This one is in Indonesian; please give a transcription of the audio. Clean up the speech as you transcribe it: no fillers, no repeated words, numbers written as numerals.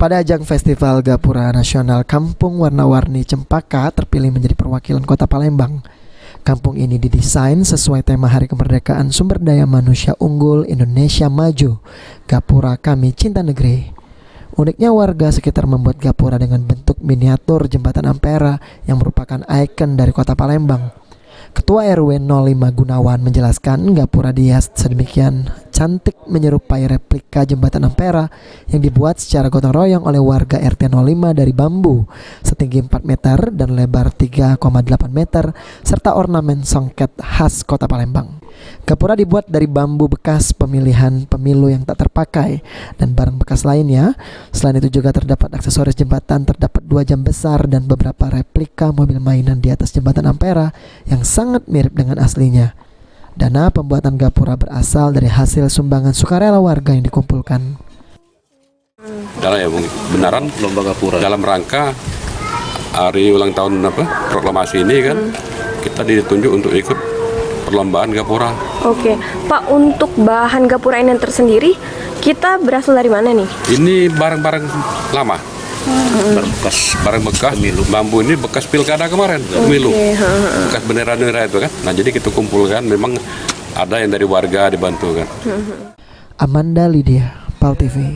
Pada ajang Festival Gapura Nasional, Kampung Warna-Warni Cempaka terpilih menjadi perwakilan Kota Palembang. Kampung ini didesain sesuai tema Hari Kemerdekaan Sumber Daya Manusia Unggul Indonesia Maju, Gapura Kami Cinta Negeri. Uniknya warga sekitar membuat gapura dengan bentuk miniatur jembatan Ampera yang merupakan ikon dari Kota Palembang. Ketua RW 05 Gunawan menjelaskan gapura dihias sedemikian cantik menyerupai replika jembatan Ampera yang dibuat secara gotong royong oleh warga RT 05 dari bambu setinggi 4 meter dan lebar 3,8 meter serta ornamen songket khas Kota Palembang. Gapura dibuat dari bambu bekas pemilihan pemilu yang tak terpakai dan barang bekas lainnya. Selain itu juga terdapat aksesoris jembatan, terdapat 2 jam besar dan beberapa replika mobil mainan di atas jembatan Ampera yang sangat mirip dengan aslinya. Dana pembuatan gapura berasal dari hasil sumbangan sukarela warga yang dikumpulkan. Benaran lomba gapura dalam rangka hari ulang tahun proklamasi ini kan kita ditunjuk untuk ikut perlombaan gapura. Oke, Pak, untuk bahan gapura ini tersendiri kita berasal dari mana nih? Ini barang-barang lama. Barang bekas pemilu. Bambu ini bekas pilkada kemarin, pemilu. Bekas bendera-bendera itu kan. Nah, jadi kita kumpulkan, memang ada yang dari warga dibantu kan. Amanda Lydia, PAL TV.